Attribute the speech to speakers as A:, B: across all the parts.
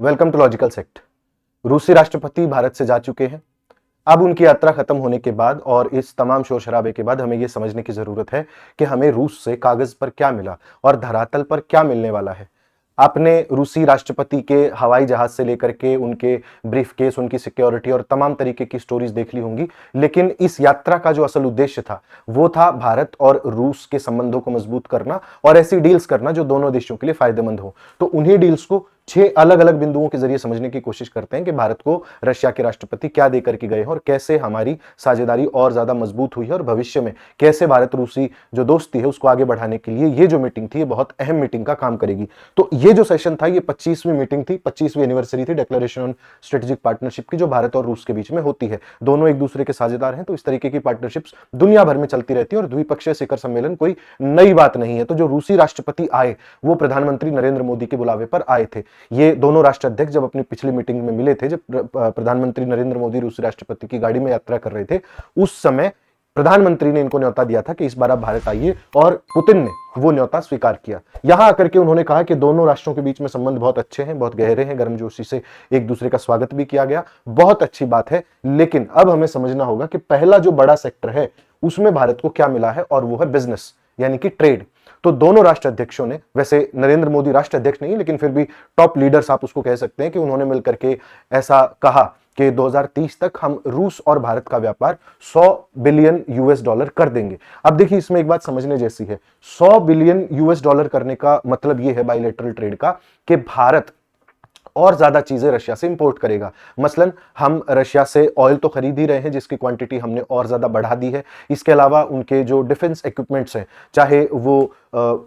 A: Welcome to logical sect. रूसी राष्ट्रपति भारत से जा चुके हैं। अब उनकी यात्रा खत्म होने के बाद और इस तमाम शोर शराबे के बाद हमें यह समझने की जरूरत है कि हमें रूस से कागज पर क्या मिला और धरातल पर क्या मिलने वाला है। आपने रूसी राष्ट्रपति के हवाई जहाज से लेकर के उनके ब्रीफकेस, उनकी सिक्योरिटी और तमाम तरीके की स्टोरीज देख ली होंगी, लेकिन इस यात्रा का जो असल उद्देश्य था वो था भारत और रूस के संबंधों को मजबूत करना और ऐसी डील्स करना जो दोनों देशों के लिए फायदेमंद हो। तो उन्हीं डील्स को 6 अलग अलग बिंदुओं के जरिए समझने की कोशिश करते हैं कि भारत को रशिया के राष्ट्रपति क्या देकर के गए हैं और कैसे हमारी साझेदारी और ज्यादा मजबूत हुई है और भविष्य में कैसे भारत रूसी जो दोस्ती है उसको आगे बढ़ाने के लिए ये जो मीटिंग थी ये बहुत अहम मीटिंग का काम करेगी। तो ये जो सेशन था ये 25वीं मीटिंग थी, 25वीं एनिवर्सरी थी डिक्लेरेशन ऑन स्ट्रेटेजिक पार्टनरशिप की, जो भारत और रूस के बीच में होती है। दोनों एक दूसरे के साझेदार हैं, तो इस तरीके की पार्टनरशिप्स दुनिया भर में चलती रहती है और द्विपक्षीय शिखर सम्मेलन कोई नई बात नहीं है। तो जो रूसी राष्ट्रपति आए वो प्रधानमंत्री नरेंद्र मोदी के बुलावे पर आए थे। ये दोनों राष्ट्राध्यक्ष जब अपनी पिछली मीटिंग में मिले थे, जब प्रधानमंत्री नरेंद्र मोदी रूसी राष्ट्रपति की गाड़ी में यात्रा कर रहे थे, उस समय प्रधानमंत्री ने इनको न्योता दिया था कि इस बार आप भारत आइए और पुतिन ने वो न्योता स्वीकार किया। यहां आकर के उन्होंने कहा कि दोनों राष्ट्रों के बीच में संबंध बहुत अच्छे हैं, बहुत गहरे हैं, गर्मजोशी से एक दूसरे का स्वागत भी किया गया, बहुत अच्छी बात है। लेकिन अब हमें समझना होगा कि पहला जो बड़ा सेक्टर है उसमें भारत को क्या मिला है और वो है बिजनेस, यानी कि ट्रेड। तो दोनों राष्ट्राध्यक्षों ने, वैसे नरेंद्र मोदी राष्ट्राध्यक्ष नहीं लेकिन फिर भी टॉप लीडर्स आप उसको कह सकते हैं, कि उन्होंने मिलकर के ऐसा कहा कि 2030 तक हम रूस और भारत का व्यापार 100 बिलियन यूएस डॉलर कर देंगे। अब देखिए इसमें एक बात समझने जैसी है, 100 बिलियन यूएस डॉलर करने का मतलब यह है बायलैटरल ट्रेड का कि भारत और ज्यादा चीजें रशिया से इंपोर्ट करेगा। मसलन हम रशिया से ऑयल तो खरीद ही रहे हैं जिसकी क्वांटिटी हमने और ज्यादा बढ़ा दी है। इसके अलावा उनके जो डिफेंस इक्विपमेंट्स हैं, चाहे वो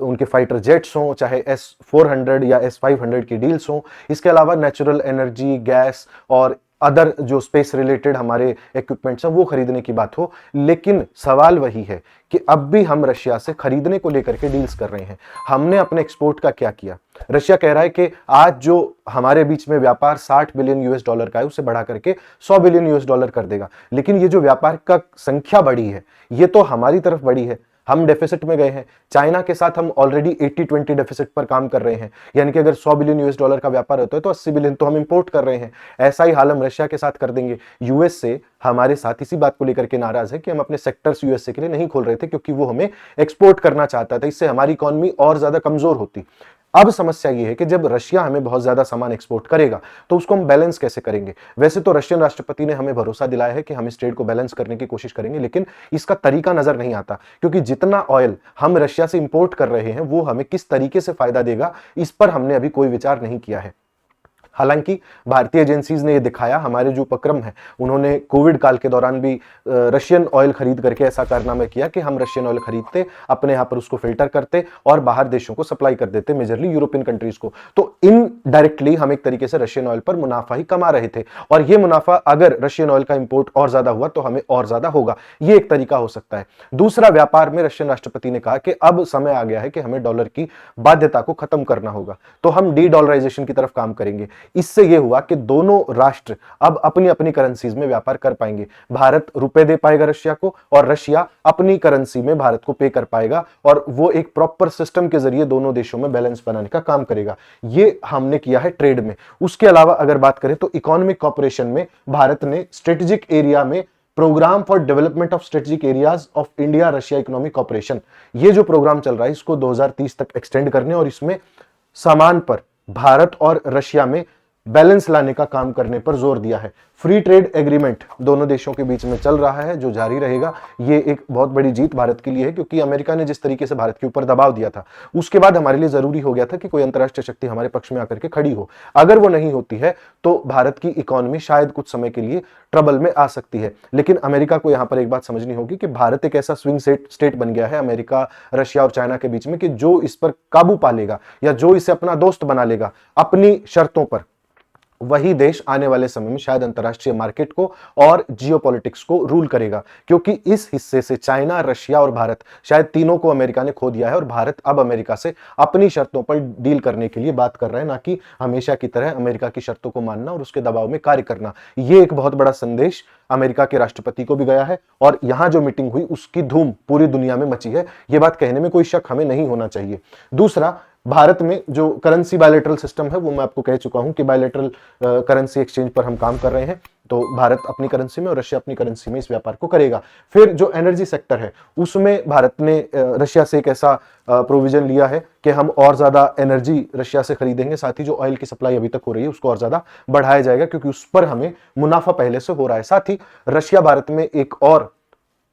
A: उनके फाइटर जेट्स हों, चाहे S-400 या S-500 की डील्स हों, इसके अलावा नेचुरल एनर्जी, गैस और अदर जो स्पेस रिलेटेड हमारे इक्विपमेंट्स हैं वो खरीदने की बात हो। लेकिन सवाल वही है कि अब भी हम रशिया से खरीदने को लेकर के डील्स कर रहे हैं। हमने अपने एक्सपोर्ट का क्या किया? रशिया कह रहा है कि आज जो हमारे बीच में व्यापार 60 बिलियन यूएस डॉलर का है उसे बढ़ा करके 100 बिलियन यूएस डॉलर कर देगा। लेकिन ये जो व्यापार का संख्या बढ़ी है ये तो हमारी तरफ बढ़ी है, हम डेफिसिट में गए हैं। चाइना के साथ हम ऑलरेडी 80-20 डेफिसिट पर काम कर रहे हैं, यानी कि अगर 100 बिलियन यूएस डॉलर का व्यापार होता है तो 80 बिलियन तो हम इंपोर्ट कर रहे हैं। ऐसा ही हाल हम रशिया के साथ कर देंगे। यूएस से हमारे साथ इसी बात को लेकर के नाराज है कि हम अपने सेक्टर्स यूएसए के लिए नहीं खोल रहे थे क्योंकि वो हमें एक्सपोर्ट करना चाहता था, इससे हमारी इकोनॉमी और ज्यादा कमजोर होती। अब समस्या यह है कि जब रशिया हमें बहुत ज्यादा सामान एक्सपोर्ट करेगा तो उसको हम बैलेंस कैसे करेंगे? वैसे तो रशियन राष्ट्रपति ने हमें भरोसा दिलाया है कि हम इस ट्रेड को बैलेंस करने की कोशिश करेंगे, लेकिन इसका तरीका नजर नहीं आता, क्योंकि जितना ऑयल हम रशिया से इंपोर्ट कर रहे हैं वो हमें किस तरीके से फायदा देगा इस पर हमने अभी कोई विचार नहीं किया है। हालांकि भारतीय एजेंसीज ने यह दिखाया, हमारे जो उपक्रम है उन्होंने कोविड काल के दौरान भी रशियन ऑयल खरीद करके ऐसा कारनामा किया कि हम रशियन ऑयल खरीदते, अपने यहां पर उसको फिल्टर करते और बाहर देशों को सप्लाई कर देते, मेजरली यूरोपियन कंट्रीज को। तो इनडायरेक्टली हम एक तरीके से रशियन ऑयल पर मुनाफा ही कमा रहे थे, और यह मुनाफा अगर रशियन ऑयल का इंपोर्ट और ज्यादा हुआ तो हमें और ज्यादा होगा। यह एक तरीका हो सकता है। दूसरा, व्यापार में रशियन राष्ट्रपति ने कहा कि अब समय आ गया है कि हमें डॉलर की बाध्यता को खत्म करना होगा, तो हम डी डॉलराइजेशन की तरफ काम करेंगे। इससे यह हुआ कि दोनों राष्ट्र अब अपनी अपनी करेंसीज में व्यापार कर पाएंगे। भारत रुपए दे पाएगा रशिया को और रशिया अपनी करेंसी में भारत को पे कर पाएगा, और वो एक प्रॉपर सिस्टम के जरिए दोनों देशों में बैलेंस बनाने का काम करेगा। ये हमने किया है ट्रेड में। उसके अलावा अगर बात करें तो इकोनॉमिक कॉपरेशन में भारत ने स्ट्रेटेजिक एरिया में program for development of strategic areas of India Russia economic cooperation, ये जो प्रोग्राम चल रहा है इसको 2030 तक एक्सटेंड करने और इसमें सामान पर भारत और रशिया में बैलेंस लाने का काम करने पर जोर दिया है। फ्री ट्रेड एग्रीमेंट दोनों देशों के बीच में चल रहा है जो जारी रहेगा। ये एक बहुत बड़ी जीत भारत के लिए है, क्योंकि अमेरिका ने जिस तरीके से भारत के ऊपर दबाव दिया था उसके बाद हमारे लिए जरूरी हो गया था कि कोई अंतर्राष्ट्रीय शक्ति हमारे पक्ष में आकर के खड़ी हो। अगर वो नहीं होती है तो भारत की इकोनॉमी शायद कुछ समय के लिए ट्रबल में आ सकती है। लेकिन अमेरिका को यहां पर एक बात समझनी होगी कि भारत एक ऐसा स्विंग स्टेट बन गया है अमेरिका, रशिया और चाइना के बीच में, कि जो इस पर काबू पा लेगा या जो इसे अपना दोस्त बना लेगा अपनी शर्तों पर, वही देश आने वाले समय में शायद अंतरराष्ट्रीय मार्केट को और जियोपॉलिटिक्स को रूल करेगा। क्योंकि इस हिस्से से चाइना, रशिया और भारत, शायद तीनों को अमेरिका ने खो दिया है और भारत अब अमेरिका से अपनी शर्तों पर डील करने के लिए बात कर रहा है, ना कि हमेशा की तरह अमेरिका की शर्तों को मानना और उसके दबाव में कार्य करना। यह एक बहुत बड़ा संदेश अमेरिका के राष्ट्रपति को भी गया है और यहां जो मीटिंग हुई उसकी धूम पूरी दुनिया में मची है। यह बात कहने में कोई शक हमें नहीं होना चाहिए। दूसरा, भारत में जो करेंसी बायलैटरल सिस्टम है वो मैं आपको कह चुका हूं कि बायलैटरल करेंसी एक्सचेंज पर हम काम कर रहे हैं। तो भारत अपनी करेंसी में और रशिया अपनी करेंसी में इस व्यापार को करेगा। फिर जो एनर्जी सेक्टर है उसमें भारत ने रशिया से एक ऐसा प्रोविजन लिया है कि हम और ज्यादा एनर्जी रशिया से खरीदेंगे, साथ ही जो ऑयल की सप्लाई अभी तक हो रही है उसको और ज्यादा बढ़ाया जाएगा क्योंकि उस पर हमें मुनाफा पहले से हो रहा है। साथ ही रशिया भारत में एक और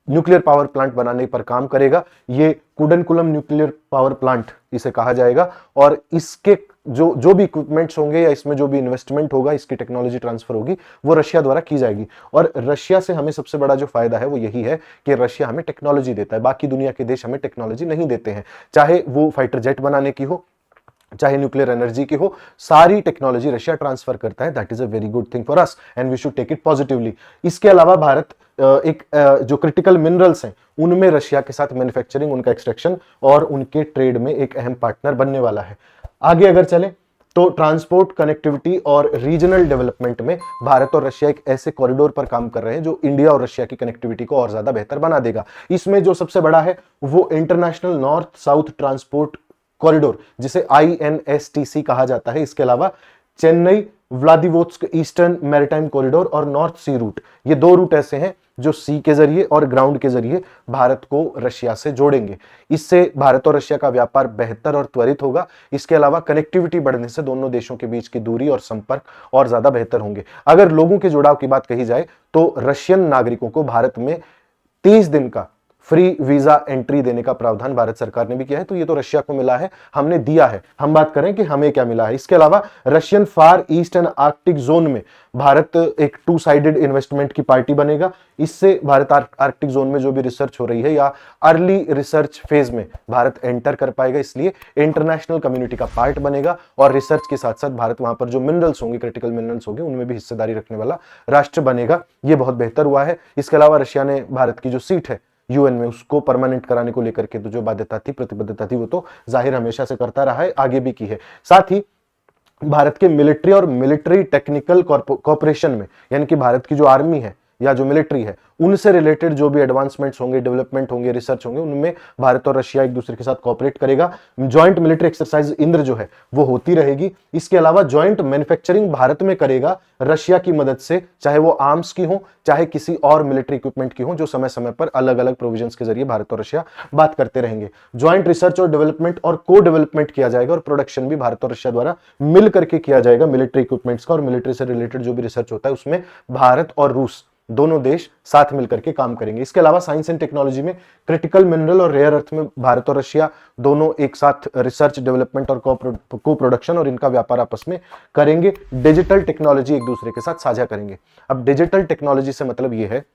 A: न्यूक्लियर पावर प्लांट बनाने पर काम करेगा। ये कुडनकुलम न्यूक्लियर पावर प्लांट इसे कहा जाएगा और इसके जो भी इक्विपमेंट्स होंगे या इसमें जो भी इन्वेस्टमेंट होगा, इसकी टेक्नोलॉजी ट्रांसफर होगी, वो रशिया द्वारा की जाएगी। और रशिया से हमें सबसे बड़ा जो फायदा है वो यही है कि रशिया हमें टेक्नोलॉजी देता है, बाकी दुनिया के देश हमें टेक्नोलॉजी नहीं देते हैं, चाहे वो फाइटर जेट बनाने की हो, चाहे न्यूक्लियर एनर्जी की हो, सारी टेक्नोलॉजी रशिया ट्रांसफर करता है। That is a very good thing for us and we should take it positively. इसके अलावा भारत जो क्रिटिकल मिनरल्स हैं उनमें रशिया के साथ मैन्युफैक्चरिंग, उनका एक्सट्रैक्शन और उनके ट्रेड में एक अहम पार्टनर बनने वाला है। आगे अगर चले तो ट्रांसपोर्ट, कनेक्टिविटी और रीजनल डेवलपमेंट में भारत और रशिया एक ऐसे कॉरिडोर पर काम कर रहे हैं जो इंडिया और रशिया की कनेक्टिविटी को और ज्यादा बेहतर बना देगा। इसमें जो सबसे बड़ा है वो international north south transport corridor, जिसे INSTC कहा जाता है। इसके अलावा चेन्नई व्लादिवोत्स्क ईस्टर्न मैरिटाइम कॉरिडोर और नॉर्थ सी रूट, ये दो रूट ऐसे हैं जो सी के जरिए और ग्राउंड के जरिए भारत को रशिया से जोड़ेंगे। इससे भारत और रशिया का व्यापार बेहतर और त्वरित होगा। इसके अलावा कनेक्टिविटी बढ़ने से दोनों देशों के बीच की दूरी और संपर्क और ज्यादा बेहतर होंगे। अगर लोगों के जुड़ाव की बात कही जाए तो रशियन नागरिकों को भारत में 30 दिन का फ्री वीजा एंट्री देने का प्रावधान भारत सरकार ने भी किया है। तो ये तो रशिया को मिला है, हमने दिया है। हम बात करें कि हमें क्या मिला है। इसके अलावा Russian far east and Arctic zone में भारत एक 2 साइडेड इन्वेस्टमेंट की पार्टी बनेगा। इससे भारत आर्कटिक जोन में जो भी रिसर्च हो रही है या अर्ली रिसर्च फेज में भारत एंटर कर पाएगा, इसलिए इंटरनेशनल कम्युनिटी का पार्ट बनेगा और रिसर्च के साथ साथ भारत वहां पर जो मिनरल्स होंगे, क्रिटिकल मिनरल्स होंगे, उनमें भी हिस्सेदारी रखने वाला राष्ट्र बनेगा। यह बहुत बेहतर हुआ है। इसके अलावा रशिया ने भारत की जो सीट है यूएन में उसको परमानेंट कराने को लेकर के तो जो बाध्यता थी, प्रतिबद्धता थी, वो तो जाहिर हमेशा से करता रहा है, आगे भी की है। साथ ही भारत के मिलिट्री और मिलिट्री टेक्निकल कॉर्पोरेशन में, यानी कि भारत की जो आर्मी है या जो मिलिट्री है, उनसे रिलेटेड जो भी एडवांसमेंट्स होंगे, डेवलपमेंट होंगे, रिसर्च होंगे, उनमें भारत और रशिया एक दूसरे के साथ कोऑपरेट करेगा। जॉइंट मिलिट्री एक्सरसाइज इंद्र जो है वो होती रहेगी। इसके अलावा जॉइंट मैन्युफैक्चरिंग भारत में करेगा रशिया की मदद से, चाहे वो आर्म्स की हो चाहे किसी और मिलिट्री इक्विपमेंट की हो, जो समय समय पर अलग अलग प्रोविजंस के जरिए भारत और रशिया बात करते रहेंगे। ज्वाइंट रिसर्च और डेवलपमेंट और को डेवलपमेंट किया जाएगा और प्रोडक्शन भी भारत और रशिया द्वारा मिल करके किया जाएगा मिलिट्री इक्विपमेंट्स का, और मिलिट्री से रिलेटेड जो भी रिसर्च होता है उसमें भारत और रूस दोनों देश साथ मिलकर के काम करेंगे। इसके अलावा साइंस एंड टेक्नोलॉजी में क्रिटिकल मिनरल और रेयर अर्थ में भारत और रशिया दोनों एक साथ रिसर्च, डेवलपमेंट और को प्रोडक्शन और इनका व्यापार आपस में करेंगे। डिजिटल टेक्नोलॉजी एक दूसरे के साथ साझा करेंगे। अब डिजिटल टेक्नोलॉजी से मतलब यह है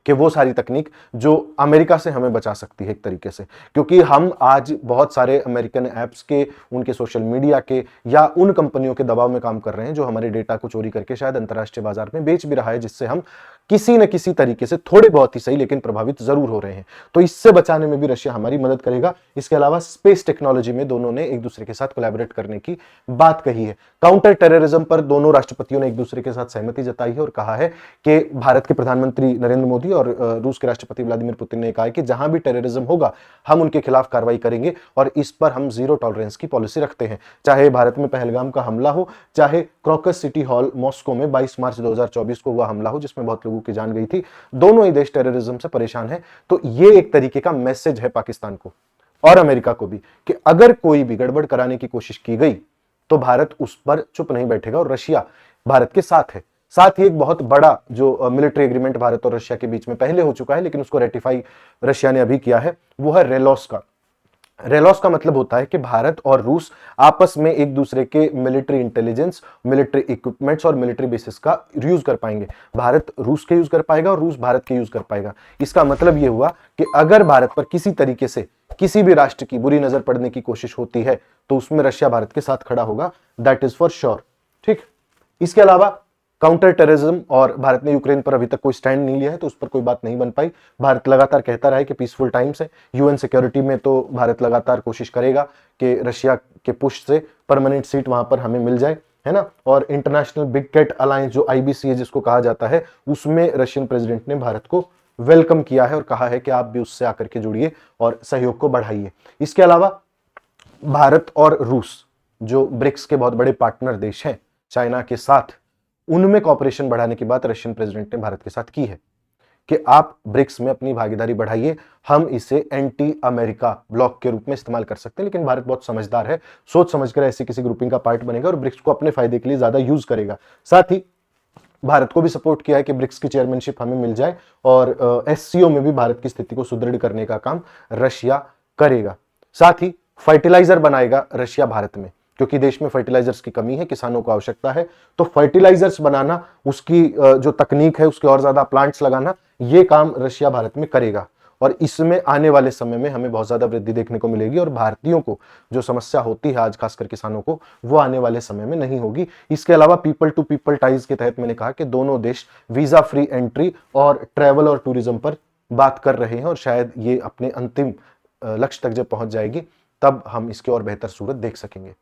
A: कि वो सारी तकनीक जो अमेरिका से हमें बचा सकती है एक तरीके से, क्योंकि हम आज बहुत सारे अमेरिकन ऐप्स के, उनके सोशल मीडिया के या उन कंपनियों के दबाव में काम कर रहे हैं जो हमारे डेटा को चोरी करके शायद अंतर्राष्ट्रीय बाजार में बेच भी रहा है, जिससे हम किसी न किसी तरीके से थोड़े बहुत ही सही लेकिन प्रभावित जरूर हो रहे हैं। तो इससे बचाने में भी रशिया हमारी मदद करेगा। इसके अलावा स्पेस टेक्नोलॉजी में दोनों ने एक दूसरे के साथ कोलैबोरेट करने की बात कही है। काउंटर टेररिज्म पर दोनों राष्ट्रपतियों ने एक दूसरे के साथ सहमति जताई है और कहा है कि भारत के प्रधानमंत्री नरेंद्र मोदी और रूस के राष्ट्रपति व्लादिमीर पुतिन ने कहा है कि जहां भी टेररिज्म होगा हम उनके खिलाफ कार्रवाई करेंगे और इस पर हम जीरो टॉलरेंस की पॉलिसी रखते हैं। चाहे भारत में पहलगाम का हमला हो, चाहे क्रॉकस सिटी हॉल मॉस्को में 22 मार्च 2024 को हुआ हमला हो जिसमें बहुत लोगों की जान गई थी, दोनों ही देश टेररिज्म से परेशान हैं। तो ये एक तरीके का मैसेज है पाकिस्तान को और अमेरिका को भी कि अगर कोई भी गड़बड़ कराने की कोशिश की गई तो भारत उस पर चुप नहीं बैठेगा और रशिया भारत के साथ है। साथ ही एक बहुत बड़ा जो मिलिट्री एग्रीमेंट भारत और रशिया के बीच में पहले हो चुका है लेकिन उसको रेटिफाई रशिया ने अभी किया है, वो है रेलॉस का। रेलॉस का मतलब होता है कि भारत और रूस आपस में एक दूसरे के मिलिट्री इंटेलिजेंस, मिलिट्री इक्विपमेंट्स और मिलिट्री बेसिस का यूज कर पाएंगे। भारत रूस के यूज कर पाएगा और रूस भारत के यूज कर पाएगा। इसका मतलब यह हुआ कि अगर भारत पर किसी तरीके से किसी भी राष्ट्र की बुरी नजर पड़ने की कोशिश होती है तो उसमें रशिया भारत के साथ खड़ा होगा, दैट इज फॉर श्योर। ठीक, इसके अलावा काउंटर टेररिज्म, और भारत ने यूक्रेन पर अभी तक कोई स्टैंड नहीं लिया है तो उस पर कोई बात नहीं बन पाई। भारत लगातार कहता रहा है कि पीसफुल टाइम्स है। यूएन सिक्योरिटी में तो भारत लगातार कोशिश करेगा कि रशिया के पुश से परमानेंट सीट वहां पर हमें मिल जाए। है ना। और इंटरनेशनल बिग कैट अलायंस जो IBC है जिसको कहा जाता है, उसमें रशियन प्रेसिडेंट ने भारत को वेलकम किया है और कहा है कि आप भी उससे आकर के जुड़िए और सहयोग को बढ़ाइए। इसके अलावा भारत और रूस जो ब्रिक्स के बहुत बड़े पार्टनर देश हैं चाइना के साथ, उनमें कॉपरेशन बढ़ाने की बात रशियन प्रेसिडेंट ने भारत के साथ की है कि आप ब्रिक्स में अपनी भागीदारी बढ़ाइए, हम इसे एंटी अमेरिका ब्लॉक के रूप में इस्तेमाल कर सकते हैं। लेकिन भारत बहुत समझदार है, सोच समझकर ऐसी किसी ग्रुपिंग का पार्ट बनेगा और ब्रिक्स को अपने फायदे के लिए ज्यादा यूज करेगा। साथ ही भारत को भी सपोर्ट किया है कि ब्रिक्स की चेयरमैनशिप हमें मिल जाए और SCO में भी भारत की स्थिति को सुदृढ़ करने का काम रशिया करेगा। साथ ही फर्टिलाइजर बनाएगा रशिया भारत में, क्योंकि देश में फर्टिलाइजर्स की कमी है, किसानों को आवश्यकता है, तो फर्टिलाइजर्स बनाना, उसकी जो तकनीक है उसके और ज्यादा प्लांट्स लगाना, ये काम रशिया भारत में करेगा। और इसमें आने वाले समय में हमें बहुत ज्यादा वृद्धि देखने को मिलेगी और भारतीयों को जो समस्या होती है आज खासकर किसानों को, वो आने वाले समय में नहीं होगी। इसके अलावा पीपल टू पीपल टाइज के तहत मैंने कहा कि दोनों देश वीजा फ्री एंट्री और ट्रैवल और टूरिज्म पर बात कर रहे हैं और शायद ये अपने अंतिम लक्ष्य तक जब पहुंच जाएगी तब हम इसके और बेहतर सूरत देख सकेंगे।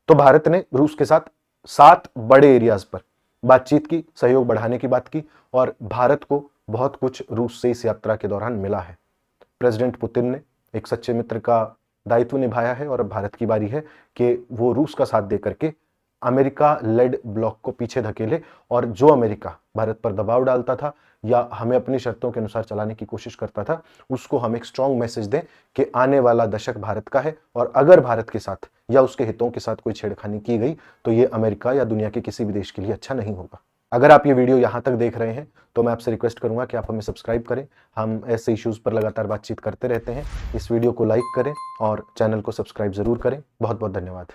A: तो भारत ने रूस के साथ 7 बड़े एरियाज पर बातचीत की, सहयोग बढ़ाने की बात की और भारत को बहुत कुछ रूस से इस यात्रा के दौरान मिला है। प्रेसिडेंट पुतिन ने एक सच्चे मित्र का दायित्व निभाया है और अब भारत की बारी है कि वो रूस का साथ देकर के अमेरिका लेड ब्लॉक को पीछे धकेले और जो अमेरिका भारत पर दबाव डालता था या हमें अपनी शर्तों के अनुसार चलाने की कोशिश करता था, उसको हम एक स्ट्रॉन्ग मैसेज दें कि आने वाला दशक भारत का है और अगर भारत के साथ या उसके हितों के साथ कोई छेड़खानी की गई तो ये अमेरिका या दुनिया के किसी भी देश के लिए अच्छा नहीं होगा। अगर आप ये वीडियो यहां तक देख रहे हैं तो मैं आपसे रिक्वेस्ट करूंगा कि आप हमें सब्सक्राइब करें। हम ऐसे इश्यूज पर लगातार बातचीत करते रहते हैं। इस वीडियो को लाइक करें और चैनल को सब्सक्राइब जरूर करें। बहुत बहुत धन्यवाद।